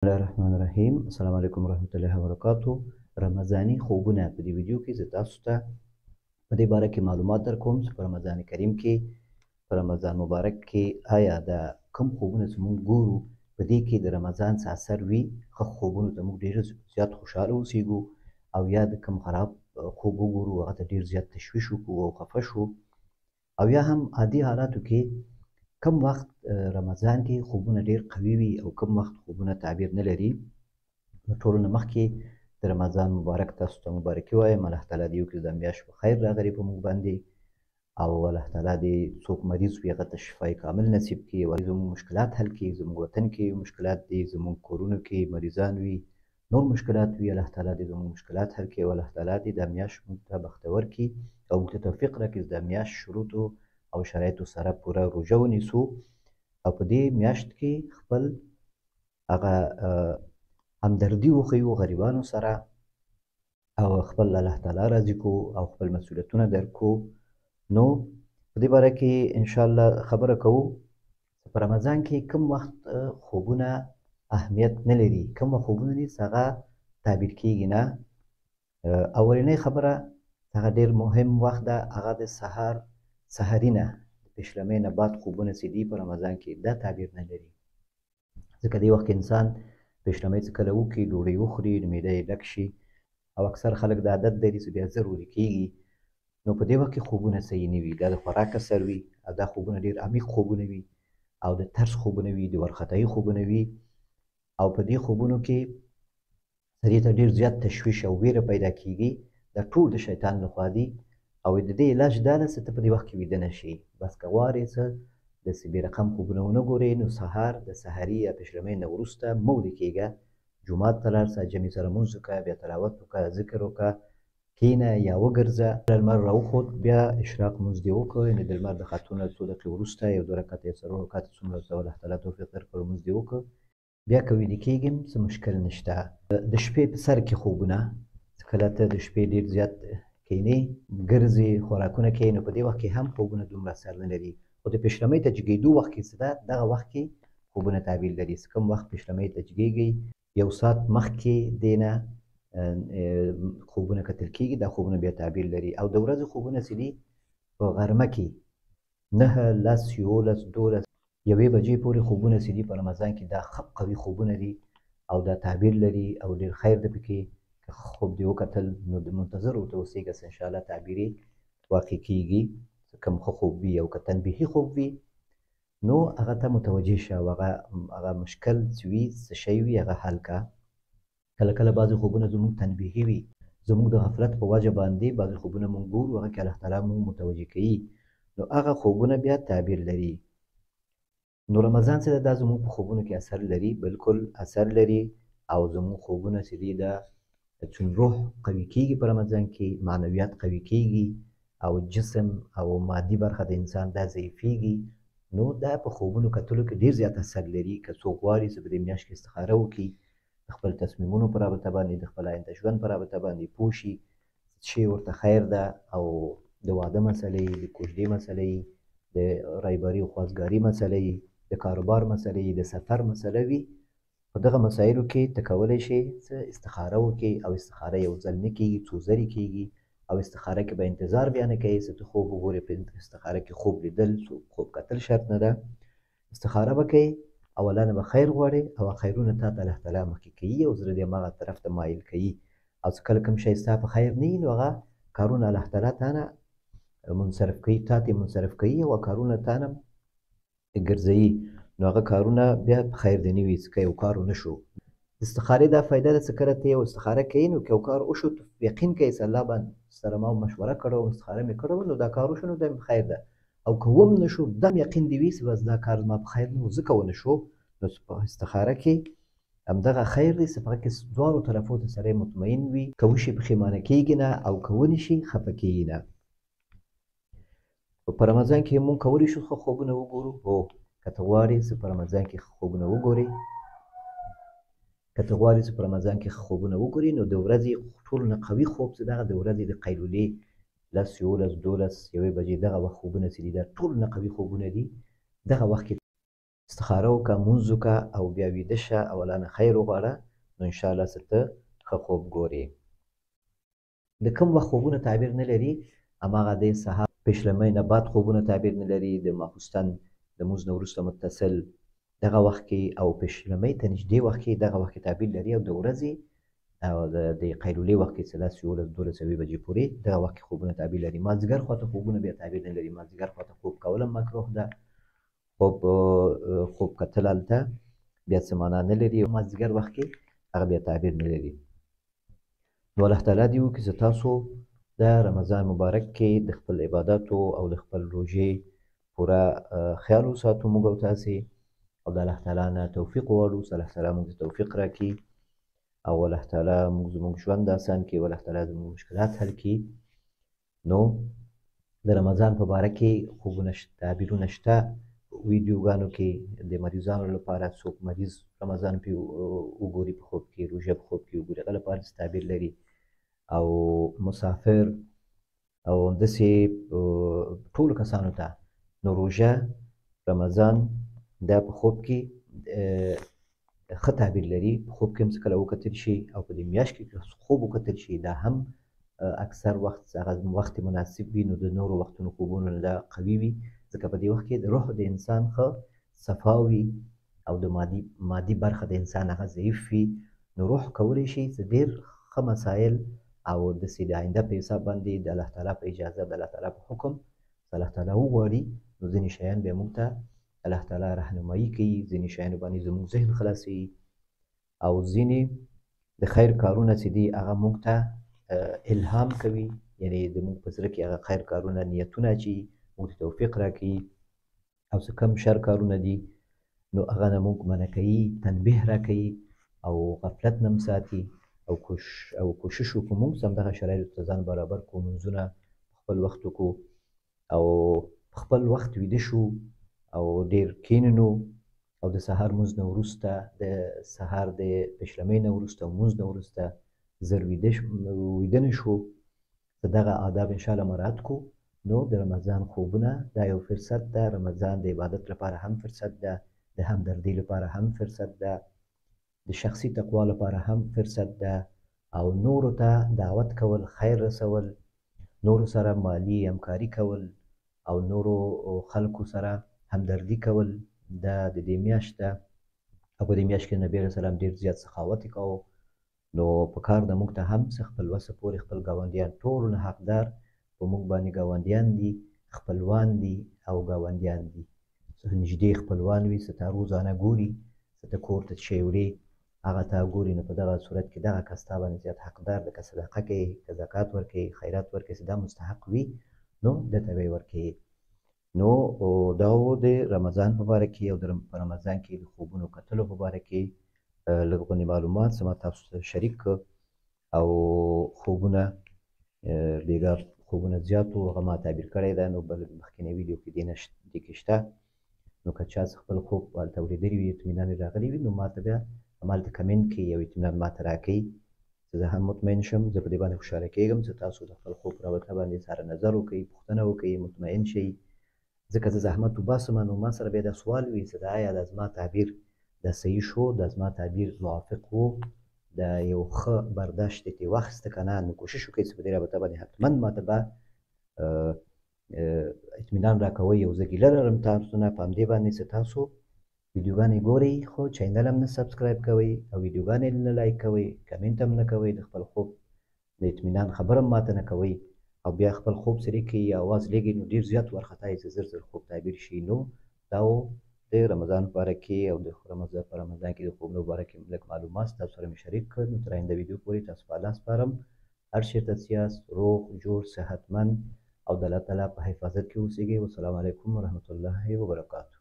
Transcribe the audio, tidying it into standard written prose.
بسم الله الرحمن الرحیم. السلام علیکم ورحمۃ الله وبرکاتو. رمضاني خوبونه په دې ویډیو کې زه تاسو ته په دې باره کې معلومات درکوم چې په رمضان کریم کې په رمضان مبارک کې آیا د کوم خوبونه چې موږ ګورو په دې کې د رمضان څه اثر وي. ښه خوبونو ته موږ ډېر زیات خوشحاله اوسېږو او یا د کوم خراب خوب وګورو هغه ته ډېر زیات تشویش وکړو او خفه شو، او یا هم عادي حالاتو کې کم وخت رمضان کې خوبونه ډېر قوي وي او کم وخت خوبونه تعبیر نه لري. نو ټولو نه مخکې د رمضان مبارک تاسو ته مبارکي وایم. الله تعالی دې وکړي د میاشت په خیر راغلی په موږ باندې، او الله تعالی دې څوک مریض وي هغه ته شفای کامل نصیب کړي، او زموږ مشکلات حل کړي. زموږ وطن کې مشکلات دي، زموږ کورونو کې مریضان وي، نور مشکلات وي، الله تعالی دې زموږ مشکلات حل کړي، او الله تعالی دې دا میاشت موږ ته بختور کړي او موږ ته توفیق راکړي د میاشت شروطو او شرایطو سره پوره روژه ونیسو او په دې میاشت کې خپل هغه همدردي وښیو غریبانو سره او خپل الله تعالی راضي کو او خپل مسؤلیتونه درک کو. نو په دې باره کې انشاءالله خبره کوو په رمضان کې کوم وخت خوبونه اهمیت نه لري، کوم خوبونه دي چې هغه تعبیر کیږي نه. اولنۍ خبره هغه ډېر مهم وخت ده، هغه د سحري نه د پیشلمۍ نه بعد خوبونه چې دي په رمضان کې دا تعبیر نه لري، ځکه دې وخت کې انسان پیشلمۍ چې کله وکړي ډوډۍ وخوري نو معده یې ډک شي، او اکثر خلک دا عادت لري چې بیا ژر ویده کېږي. نو په دې وخت کې خوبونه صحیح نه وي، دا د خوراک اثر وي او دا خوبونه ډېر عمیق خوبونه وي او د ترس خوبونه وي، د وارخطایي خوبونه وي، او په دې خوبونو کې سړي ته ډېر زیات تشویش او ویره پیدا کېږي. دا ټول د شیطان لخوا دي، او د دې علاج دا ده چې ته په دې وخت کې ویده نه شي. بس که غواړې څه داسې بې رقم خوبونه ونه ګورې نو سهار د سحري یا پیشلمۍ نه وروسته مه ویده کېږه، جومات ته لاړ شه، جمعې سره لمونځ وکړه، بیا تلاوت وکړه، ذکر وکړه، کښېنه یا وګرځه. لمر راوخوت بیا اشراق لمونځ دې وکړه، یعنې د لمر د ختو نه څو دقیقې وروسته یو دوه رکعته یا څلور رکعته څومره ته الله تعالی توفیق درکړه لمونځ دې وکړه. بیا که ویده کېږي هم څه مشکل نشته. د شپې په سر کې خوبونه، کله ته د شپې ډېر زیات کښېنې ګرځې خوراکونه کوې نو په دې وخت کې هم خوبونه دومره اثر نه لري، خو د پیشلمۍ ته جګېدو وخت کې څه ده دغه وخت کې خوبونه تعبیر لري. چې کوم وخت پیشلمۍ ته جګېږئ یو ساعت مخکې دې نه خوبونه کتل کېږي، دا خوبونه بیا تعبیر لري. او د ورځې خوبونه چې دي په غرمه کې 9 10 11 12 یوې بجې پورې خوبونه چې دي په رمضان کې دا ښه قوي خوبونه دي او دا تعبیر لري او ډېر خیر دی پکې. که خوب دې وکتل نو د منتظر ورته اوسېږه چې انشاءالله تعبیر یې واقع کېږي. کوم ښه خوب وي او که تنبیهي خوب وي نو هغه ته متوجه شه او هغه مشکل چې وي څه شی وي هغه حل کړه. کله کله بعضې خوبونه زموږ تنبیهي وي، زموږ د غفلت په وجه باندې بعضې خوبونه موږ ګورو هغه کې الله تعالی موږ متوجه کوي، نو هغه خوبونه بیا تعبیر لري. نو رمضان چې دا زموږ په خوبونو کې اثر لري، بالکل اثر لري، او زموږ خوبونه چې دي دا چون روح قوي کېږي په رمضان کې، معنویات قوي کېږي او جسم او مادي برخه د انسان دا ضعیفېږي، نو دا په خوبونو کتلو کې ډېر زیات اثر لري. که څوک غواړي چې په دې میاشت کې استخاره وکړي، د خپل تصمیمونو په رابطه باندې، د خپل آینده ژوند په رابطه باندې پوه شي چې ورته خیر ده، او د واده مسلې، د کوژدې مسلې، د رایباري او خوازګاري مسلې، د کاروبار مسلې، د سفر مسله وي، په دغه مسایلو کې ته کولی شې څه استخاره وکړې. او استخاره یو ځل نه کېږي، څو ځلې کېږي، او استخاره کې به انتظار بیا نه کوې چې ته خوب وګورې. په استخاره کې خوب لیدل، خوب کتل شرط نه ده. استخاره به کوې، اولانه به خیر غواړې او خیرونه تا ته الله تعالی مخکې کوي او زړه دې هماغه طرف ته مایل کوي. او چې کله کوم شی ستا په خیر نه وي نو هغه کارونه الله تعالی تا نه منصرف کوي، تا ته منصرف کوي او کارونه تا نه ګرځوي، نو هغه کارونه بیا په خیر دې نه وي. چې که یو کار ونه شو، استخارې دا فایده ده چې کله ته یو استخاره کوې نو که یو کار وشو یقین کوې چې الله باندې سره ما مشوره کړې وه، استخاره مې کړې وه، نو دا کار وشو نو دا مې خیر ده. او که وم نه شو دم یقین دې وي چې بس دا کار زما په خیر نه و، ځکه ونه شو. نو په استخاره کې همدغه خیر دی چې په هغه کې دواړو طرفو ته سړی مطمئن وي، که وشي پښیمانه کېږي نه او که ونه شي خفه کېږي نه. په رمضان کې مونږ کولی شو ښه خوبونه وګورو. هو، که ته غواړې چې په رمضان کې ښه خوبونه وګورې، نو د ورځې ټولو نه قوي خوب چې دغه د ورځې د قیلولې 10 11 12 یوې بجې دغه وخت خوبونه چې دي دا ټولو نه قوي خوبونه دي. دغه وخت کې استخاره وکړه، مونځ وکړه او بیا ویده شه او الله نه خیر وغواړه، نو انشاءالله څه ته ښه خوب ګورې. د کوم وخت خوبونه تعبیر نه لري، هماغه د سهار پیشلمۍ نه بعد خوبونه تعبیر نه لري، د ماخوستن د مونځ نه وروسته متصل دغه وخت کې او پیشلمۍ ته نږدې وخت کې دغه وخت کې تعبیر لري، او د ورځې او د قیلولې وخت کې 13 12 بجې پورې دغه وخت کې خوبونه تعبیر لري. مازدیګر خواته خوبونه بیا تعبیر نه لري، مازدیګر خواته خوب کول هم مکروه ده، خوب کتل هلته بیا څه معنا نه لري، مازدیګر وخت کې هغه بیا تعبیر نه لري. نو الله تعالی دې وکړي چې تاسو د رمضان مبارک کې د خپل عباداتو او د خپل روژې پوره خیال وساتو موږ او تاسې، او د الله تعالی نه توفیق وغواړو چې الله تعالی موږ ته توفیق راکړي، او الله تعالی موږ زموږ ژوند اسان کړي، او الله تعالی زموږ مشکلات حل کړي. نو د رمضان په باره کې خوبونه تعبیرونه شته ویډیوګانو کې د مریضانو لپاره، څوک مریض رمضان پې وګوري په خوب کې، روژه په خوب کې وګوري، هغه لپاره تعبیر لري، او مسافر او همداسې ټولو کسانو ته. نو روژه رمضان دا په خوب کې ښه تعبیر لري، په خوب کې هم څه کله وکتل شي، او په دې میاشت کې خوب وکتل شي دا هم اکثر وخت هغه وخت مناسب وي، نو د نورو وختونو خوبونو نه دا قوي وي، ځکه په دې وخت کې د روح د انسان ښه صفا وي، او د مادي برخه د انسان هغه ضعیف وي، نو روح کولی شي چې ډېر ښه مسایل او داسې د آینده په حساب باندې د الله تعالی په اجازه، د الله تعالی په حکم الله تعالی وغواړي، نو ځینې شیان بیا موږ ته الله تعالی رهنمایي کوي، ځینې شیانو باندې زموږ ذهن خلاصوي، او ځینې د خیر کارونه چې دي هغه موږ ته الهام کوي، یعنې زموږ په زړه کې هغه خیر کارونه نیتونه اچوي، موږ ته توفیق راکوي، او څه کم شر کارونه دي نو هغه نه موږ منع کوي، تنبیه راکوي، او غفلت نه م ساتي، او کوشش وکړو موږ هم دغه شرایطو ته ځان برابر کړو، مونځونه په خپل وخت وکړو، او په خپل وخت ویده شو، او ډېر کښېننو، او د سهار مونځ نه وروسته، د سهار د پیشلمۍ نه وروسته او مونځ نه وروسته زر ویده نه شو، که دغه آداب انشاءالله مراعات کړو، نو د رمضان خوبونه دا یو فرصت ده، رمضان د عبادت لپاره هم فرصت ده، د همدردۍ لپاره هم فرصت ده، د شخصي تقوا لپاره هم فرصت ده، او نورو ته دعوت کول، خیر رسول، نورو سره مالی همکاري کول، او نورو خلکو سره همدردي کول، دا د دې میاشت ده، او په دې میاشت کې نبي علیه السلام ډېر زیات سخاوت یې کاوه، نو په کار ده موږ ته هم څه خپل وسه پورې خپل ګاونډیان، ټول نه حقدار په موږ باندې ګاونډیان دي، خپلوان دي او ګاونډیان دي، څه نږدې خپلوان وي، څه تا روزانه ګوري، څه ته کور ته شی وړې هغه تا ګوري، نو په دغه صورت کې دغه کس تا باندې زیات حقدار ده، که صدقه کوې، که زکات ورکوې، خیرات ورکوې، چې دا مستحق وي نو ده ته به یې ورکوې. نو دا و د رمضان په باره کې، او په رمضان کې د خوبونو کتلو په باره کې لږ غونې معلومات چې ما تاسو سره شریک کړ، او خوبونه بېګا خوبونه زیات وو، هغه ما تعبیر کړی ده، نو بل مخکینی ویډیو کې دې کې شته، نو که چا خپل خوب هلته اورېدلی وي، اطمینان یې راغلی وي، نو ما ته بیا همالته کمنټ کې یو اطمینان ما ته راکوي، چې زه هم مطمئن شم، زه په دې باندې خوشحاله کېږم چې تاسو د خپل خوب په رابطه باندې سره نظر وکړئ، پوښتنه وکړئ، مطمئن شئ، ځکه زه زحمت وباسم، نو ما سره بیا دا سوال وي چې دا آیا دا زما تعبیر دا صحیح شو، دا زما تعبیر موافق و، دا یو ښه برداشت یې ترې واخیسته که نه، نو کوشش وکړئ چې په دې رابطه باندې حتما ما ته به اطمینان راکوئ، او زه ګیله لرم تاسو نه په همدې باندې چې تاسو ویډیوګانې ګورئ، خو چینل هم نه سبسکرایب کوئ، او ویډیوګانې نه لایک کوئ، کمنټ هم نه کوئ، د خپل خوب د اطمینان خبره هم ماته نه کوئ، او بیا خپل خوب سری کوي، اواز لګوي، نو ډېر زیات وارخطا یې چې زر زر خوب تعبیر شي. نو دا و د رمضان په باره کې، او د په رمضان کې د خوبونو په باره کې لږ معلومات تاسو سره مې شریک کړ، نو تر آینده ویډیو پورې تاسو په الله سپارم، هر چېرته چې یاست روغ جوړ صحتمند او د الله تعالی په حفاظت کې اوسیږئ. والسلام علیکم ورحمة الله وبرکاته.